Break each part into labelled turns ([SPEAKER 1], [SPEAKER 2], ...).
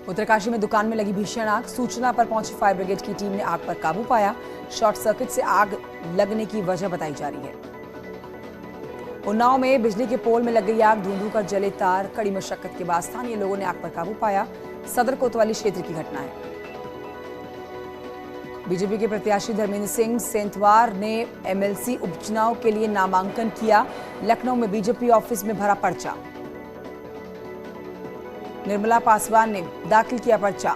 [SPEAKER 1] उत्तरकाशी में दुकान में लगी भीषण आग। सूचना पर पहुंची फायर ब्रिगेड की टीम ने आग पर काबू पाया। शॉर्ट सर्किट से आग लगने की वजह बताई जा रही है। उन्नाव में बिजली के पोल में लग गई आग। धुंधु कर जले तार। कड़ी मशक्कत के बाद स्थानीय लोगों ने आग पर काबू पाया। सदर कोतवाली क्षेत्र की घटना है। बीजेपी के प्रत्याशी धर्मेंद्र सिंह सेंथवार ने एमएलसी उपचुनाव के लिए नामांकन किया। लखनऊ में बीजेपी ऑफिस में भरा पर्चा। निर्मला पासवान ने दाखिल किया पर्चा।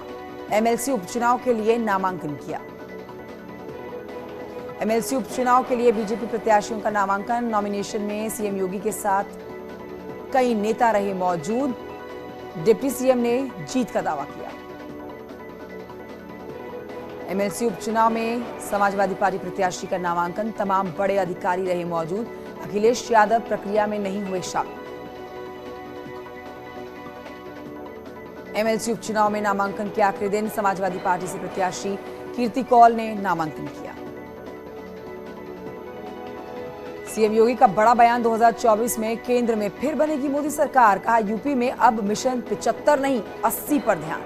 [SPEAKER 1] एमएलसी उपचुनाव के लिए नामांकन किया। एमएलसी उपचुनाव के लिए बीजेपी प्रत्याशियों का नामांकन। नॉमिनेशन में सीएम योगी के साथ कई नेता रहे मौजूद। डिप्टी सीएम ने जीत का दावा किया। एमएलसी उपचुनाव में समाजवादी पार्टी प्रत्याशी का नामांकन। तमाम बड़े अधिकारी रहे मौजूद। अखिलेश यादव प्रक्रिया में नहीं हुए शामिल। एमएलसी उपचुनाव में नामांकन के आखिरी दिन समाजवादी पार्टी से प्रत्याशी कीर्ति कौल ने नामांकन किया। सीएम योगी का बड़ा बयान। 2024 में केंद्र में फिर बनेगी मोदी सरकार। कहा यूपी में अब मिशन 75 नहीं 80 पर ध्यान।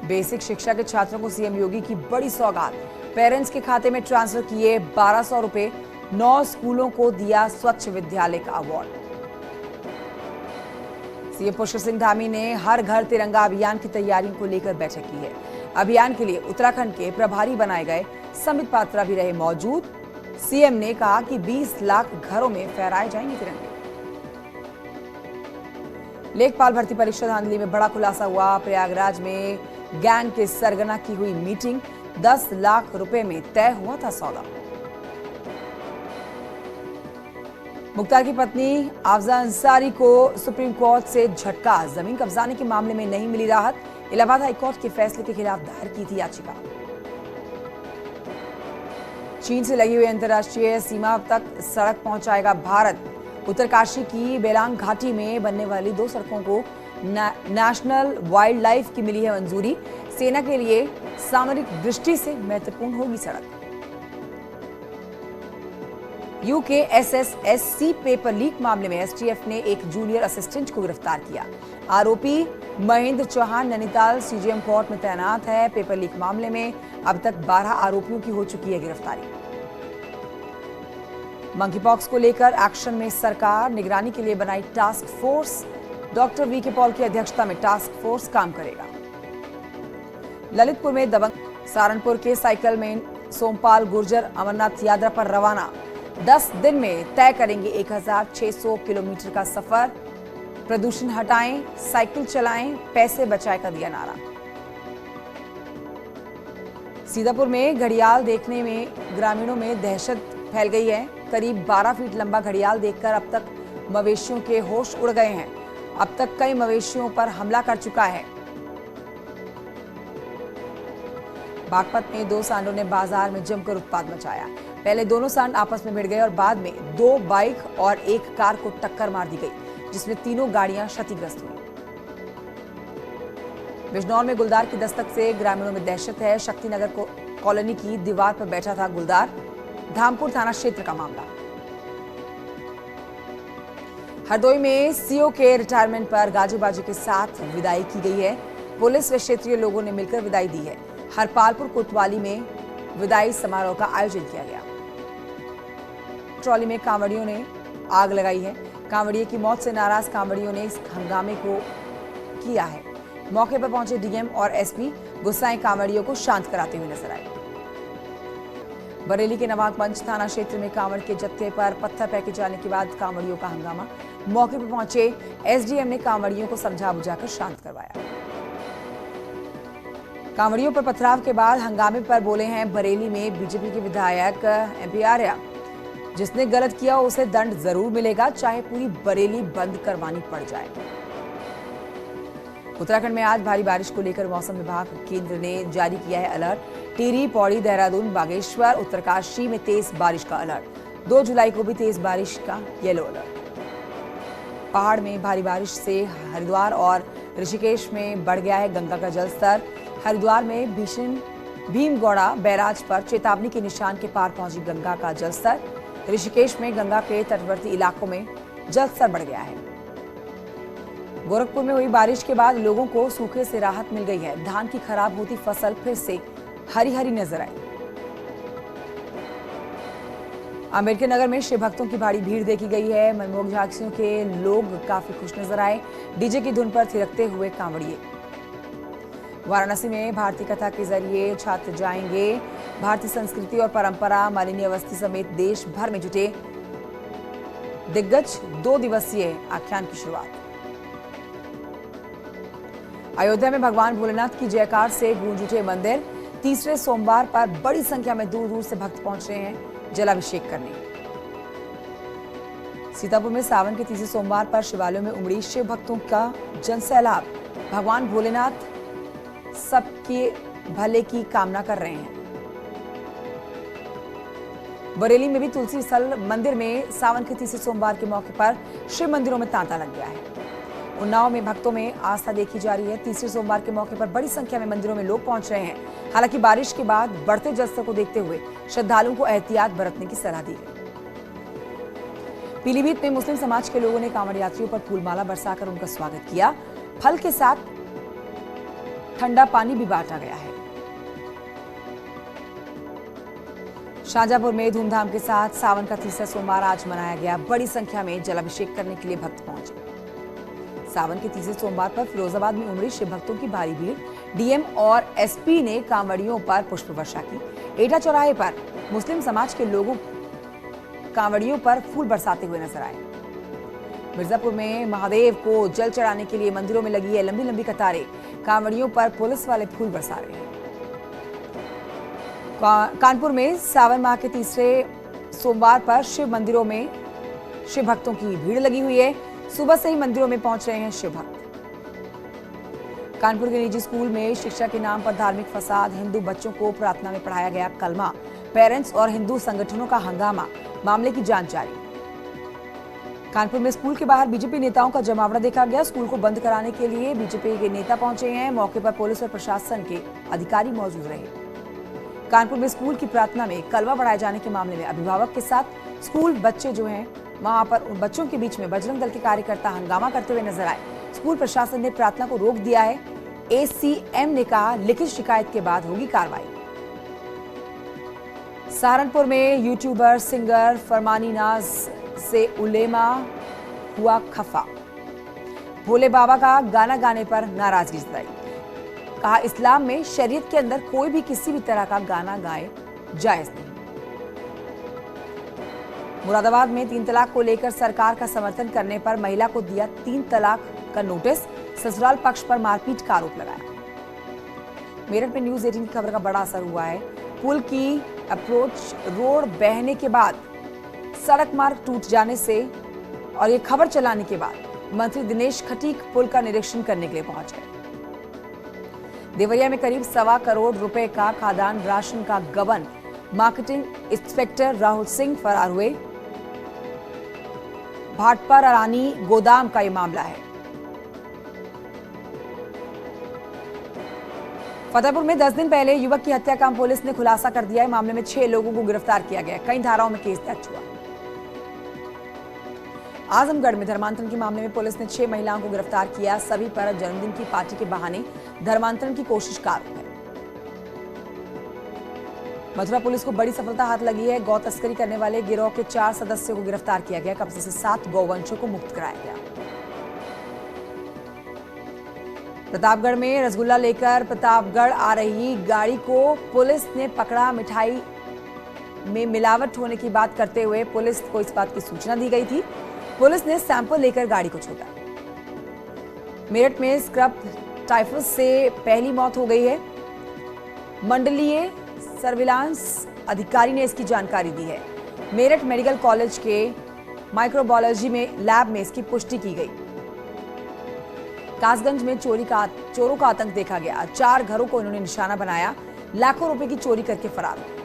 [SPEAKER 1] बेसिक शिक्षा के छात्रों को सीएम योगी की बड़ी सौगात। पेरेंट्स के खाते में ट्रांसफर किए 1200 रुपए। 9 स्कूलों को दिया स्वच्छ विद्यालय का अवार्ड। सीएम पुष्कर सिंह धामी ने हर घर तिरंगा अभियान की तैयारियों को लेकर बैठक की है। अभियान के लिए उत्तराखंड के प्रभारी बनाए गए संबित पात्रा भी रहे मौजूद। सीएम ने कहा कि 20 लाख घरों में फहराए जाएंगे तिरंगे। लेखपाल भर्ती परीक्षा धांधली में बड़ा खुलासा हुआ। प्रयागराज में गैंग के सरगना की हुई मीटिंग। 10 लाख रुपए में तय हुआ था सौदा। मुख्तार की पत्नी आफजा अंसारी को सुप्रीम कोर्ट से झटका। जमीन कब्जाने के मामले में नहीं मिली राहत। इलाहाबाद हाईकोर्ट के फैसले के खिलाफ दायर की थी याचिका। चीन से लगी हुई अंतर्राष्ट्रीय सीमा तक सड़क पहुंचाएगा भारत। उत्तरकाशी की बेलांग घाटी में बनने वाली 2 सड़कों को नेशनल वाइल्ड लाइफ की मिली है मंजूरी। सेना के लिए सामरिक दृष्टि से महत्वपूर्ण होगी सड़क। यूकेएसएसएससी पेपर लीक मामले में एसटीएफ ने एक जूनियर असिस्टेंट को गिरफ्तार किया। आरोपी महेंद्र चौहान नैनीताल सीजेएम कोर्ट में तैनात है। पेपर लीक मामले में अब तक 12 आरोपियों की हो चुकी है गिरफ्तारी। मंकी पॉक्स को लेकर एक्शन में सरकार। निगरानी के लिए बनाई task force. Doctor VK Paul की अध्यक्षता में टास्क फोर्स काम करेगा। ललितपुर में दबंग। सहारनपुर के साइकिल में सोमपाल गुर्जर अमरनाथ यात्रा पर रवाना। 10 दिन में तय करेंगे 1600 किलोमीटर का सफर। प्रदूषण हटाएं, साइकिल चलाएं, पैसे बचाएं का दिया नारा। सीतापुर में घड़ियाल देखने में ग्रामीणों में दहशत फैल गई है। करीब 12 फीट लंबा घड़ियाल देखकर अब तक मवेशियों के होश उड़ गए हैं। अब तक कई मवेशियों पर हमला कर चुका है। बागपत में 2 सांडों ने बाजार में जमकर उत्पात मचाया। पहले दोनों सांड आपस में भिड़ गए और बाद में 2 बाइक और 1 कार को टक्कर मार दी गई, जिसमें तीनों गाड़ियां क्षतिग्रस्त हुई। बिजनौर में गुलदार की दस्तक से ग्रामीणों में दहशत है। शक्तिनगर कॉलोनी की दीवार पर बैठा था गुलदार। धामपुर थाना क्षेत्र का मामला। हरदोई में सीओ के रिटायरमेंट पर गाजे बाजे के साथ विदाई की गई है। पुलिस व क्षेत्रीय लोगों ने मिलकर विदाई दी है। हरपालपुर कोतवाली में विदाई समारोह का आयोजन किया गया। ट्रॉली में कांवड़ियों ने आग लगाई है। कांवड़िए की मौत से नाराज कांवड़ियों ने इस हंगामे को किया है। मौके पर पहुंचे डीएम और एसपी गुस्साए कांवड़ियों को शांत कराते हुए नजर आए। बरेली के नवाबगंज थाना क्षेत्र में कांवड़ के जत्थे पर पत्थर फेंके जाने के बाद कांवड़ियों का हंगामा। मौके पर पहुंचे एसडीएम ने कांवड़ियों को समझा बुझाकर शांत करवाया। कांवड़ियों पर पथराव के बाद हंगामे पर बोले हैं बरेली में बीजेपी के विधायक एमपी आर्या। जिसने गलत किया उसे दंड जरूर मिलेगा, चाहे पूरी बरेली बंद करवानी पड़ जाए। उत्तराखंड में आज भारी बारिश को लेकर मौसम विभाग केंद्र ने जारी किया है अलर्ट। टिहरी, पौड़ी, देहरादून, बागेश्वर, उत्तरकाशी में तेज बारिश का अलर्ट। 2 जुलाई को भी तेज बारिश का येलो अलर्ट। पहाड़ में भारी बारिश से हरिद्वार और ऋषिकेश में बढ़ गया है गंगा का जलस्तर। हरिद्वार में भीमगौड़ा बैराज पर चेतावनी के निशान के पार पहुंची गंगा का जलस्तर। ऋषिकेश में गंगा के तटवर्ती इलाकों में जलस्तर बढ़ गया है। गोरखपुर में हुई बारिश के बाद लोगों को सूखे से राहत मिल गई है। धान की खराब होती फसल फिर से हरी हरी नजर आई। अम्बेडकर नगर में शिव भक्तों की भारी भीड़ देखी गई है। मनमोहक झांकियों के लोग काफी खुश नजर आए। डीजे की धुन पर थिरकते हुए कांवड़िए। वाराणसी में भारतीय कथा के जरिए छात्र जाएंगे। भारतीय संस्कृति और परंपरा मालिनी अवस्थी समेत देश भर में जुटे दिग्गज 2 दिवसीय आख्यान की शुरुआत। अयोध्या में भगवान भोलेनाथ की जयकार से गूंज उठे मंदिर। तीसरे सोमवार पर बड़ी संख्या में दूर दूर से भक्त पहुंच रहे हैं जलाभिषेक करने। सीतापुर में सावन के तीसरे सोमवार पर शिवालयों में उमड़ी शिव भक्तों का जनसैलाब। भगवान भोलेनाथ सबके भले की कामना कर रहे हैं। बरेली में भी तुलसी स्थल मंदिर में सावन के तीसरे सोमवार के मौके पर शिव मंदिरों में तांता लग गया है। उन्नाव में भक्तों में आस्था देखी जा रही है। तीसरे सोमवार के मौके पर बड़ी संख्या में मंदिरों में लोग पहुंच रहे हैं। हालांकि बारिश के बाद बढ़ते जलस्तर को देखते हुए श्रद्धालुओं को एहतियात बरतने की सलाह दी गई। पीलीभीत में मुस्लिम समाज के लोगों ने कांवड़ यात्रियों पर फूलमाला बरसाकर उनका स्वागत किया। फल के साथ ठंडा पानी भी बांटा गया है। शाहजहांपुर में धूमधाम के साथ सावन का तीसरा सोमवार आज मनाया गया। बड़ी संख्या में जलाभिषेक करने के लिए भक्त पहुंचे। सावन के तीसरे सोमवार पर फिरोजाबाद में उमड़ी शिव भक्तों की भारी भीड़। डीएम और एसपी ने कांवड़ियों पर पुष्प वर्षा की। एटा चौराहे पर मुस्लिम समाज के लोगों कांवड़ियों पर फूल बरसाते हुए नजर आए। मिर्जापुर में महादेव को जल चढ़ाने के लिए मंदिरों में लगी है लंबी लंबी कतारें। कांवड़ियों पर पुलिस वाले फूल बरसा रहे हैं। कानपुर में सावन माह के तीसरे सोमवार पर शिव मंदिरों में शिव भक्तों की भीड़ लगी हुई है। सुबह से ही मंदिरों में पहुंच रहे हैं शिव भक्त। कानपुर के निजी स्कूल में शिक्षा के नाम पर धार्मिक फसाद। हिंदू बच्चों को प्रार्थना में पढ़ाया गया कलमा। पेरेंट्स और हिंदू संगठनों का हंगामा। मामले की जांच जारी। कानपुर में स्कूल के बाहर बीजेपी नेताओं का जमावड़ा देखा गया। स्कूल को बंद कराने के लिए बीजेपी के नेता पहुंचे हैं। मौके पर पुलिस और प्रशासन के अधिकारी मौजूद रहे। कानपुर में स्कूल की प्रार्थना में कलमा पढ़ाए जाने के मामले में अभिभावक के साथ स्कूल बच्चे जो हैं वहां पर उन बच्चों के बीच में बजरंग दल के कार्यकर्ता हंगामा करते हुए नजर आए। स्कूल प्रशासन ने प्रार्थना को रोक दिया है। एसीएम ने कहा लिखित शिकायत के बाद होगी कार्रवाई। सहारनपुर में यूट्यूबर सिंगर फरमानी नाज से उलेमा हुआ खफा। भोले बाबा का गाना गाने पर नाराजगी जताई। कहा इस्लाम में शरीयत के अंदर कोई भी किसी भी तरह का गाना गाए जायज नहीं। मुरादाबाद में 3 तलाक को लेकर सरकार का समर्थन करने पर महिला को दिया 3 तलाक का नोटिस। ससुराल पक्ष पर मारपीट का आरोप लगाया। मेरठ में न्यूज 18 की खबर का बड़ा असर हुआ है। पुल की अप्रोच रोड बहने के बाद सड़क मार्ग टूट जाने से और ये खबर चलाने के बाद मंत्री दिनेश खटीक पुल का निरीक्षण करने के लिए पहुंच गए। देवरिया में करीब 1.25 करोड़ रुपए का खाद्यान्न राशन का गबन। मार्केटिंग इंस्पेक्टर राहुल सिंह फरार हुए। भाटपर अरानी गोदाम का ये मामला है। फतेहपुर में 10 दिन पहले युवक की हत्या का पुलिस ने खुलासा कर दिया है। मामले में 6 लोगों को गिरफ्तार किया गया। कई धाराओं में केस दर्ज हुआ। आजमगढ़ में धर्मांतरण के मामले में पुलिस ने 6 महिलाओं को गिरफ्तार किया। सभी पर जन्मदिन की पार्टी के बहाने धर्मांतरण की कोशिश का आरोप है। मथुरा पुलिस को बड़ी सफलता हाथ लगी है। गौ तस्करी करने वाले गिरोह के 4 सदस्यों को गिरफ्तार किया गया। कब्जे से 7 गौवंशों को मुक्त कराया गया। प्रतापगढ़ में रसगुल्ला लेकर प्रतापगढ़ आ रही गाड़ी को पुलिस ने पकड़ा। मिठाई में मिलावट होने की बात करते हुए पुलिस को इस बात की सूचना दी गई थी। पुलिस ने सैंपल लेकर गाड़ी को छोड़ा। मेरठ में स्क्रब टाइफस से पहली मौत हो गई है। मंडलीय सर्विलांस अधिकारी ने इसकी जानकारी दी है। मेरठ मेडिकल कॉलेज के माइक्रोबायोलॉजी में लैब में इसकी पुष्टि की गई। कासगंज में चोरों का आतंक देखा गया। 4 घरों को इन्होंने निशाना बनाया। लाखों रुपए की चोरी करके फरार हुए।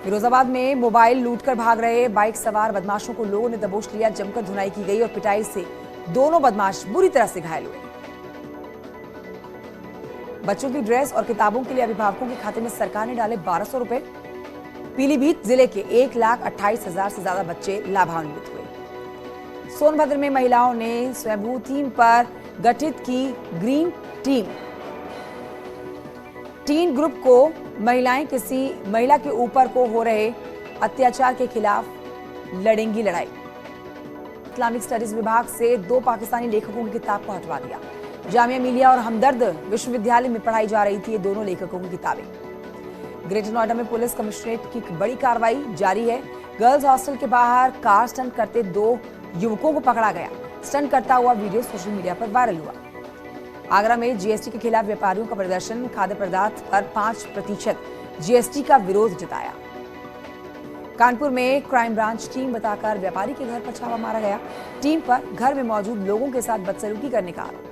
[SPEAKER 1] फिरोजाबाद में मोबाइल लूटकर भाग रहे बाइक सवार बदमाशों को लोगों ने दबोच लिया। जमकर धुनाई की गई और पिटाई से दोनों बदमाश बुरी तरह से घायल हुए। बच्चों की ड्रेस और किताबों के लिए अभिभावकों के खाते में सरकार ने डाले 1200 रुपए। पीलीभीत जिले के 1,28,000 से ज्यादा बच्चे लाभान्वित हुए। सोनभद्र में महिलाओं ने स्वयंभू थीम पर गठित की ग्रीन टीम। टीन ग्रुप को महिलाएं किसी महिला के ऊपर को हो रहे अत्याचार के खिलाफ लड़ेंगी लड़ाई। इस्लामिक स्टडीज विभाग से 2 पाकिस्तानी लेखकों की किताब को हटवा दिया। जामिया मिलिया और हमदर्द विश्वविद्यालय में पढ़ाई जा रही थी ये दोनों लेखकों की किताबें। ग्रेटर नोएडा में पुलिस कमिश्नरेट की बड़ी कार्रवाई जारी है। गर्ल्स हॉस्टल के बाहर कार स्टंट करते 2 युवकों को पकड़ा गया। स्टंट करता हुआ वीडियो सोशल मीडिया पर वायरल हुआ। आगरा में जीएसटी के खिलाफ व्यापारियों का प्रदर्शन, खाद्य पदार्थ पर 5% जीएसटी का विरोध जताया। कानपुर में क्राइम ब्रांच टीम बताकर व्यापारी के घर पर छापा मारा गया। टीम पर घर में मौजूद लोगों के साथ बदसलूकी करने का आरोप।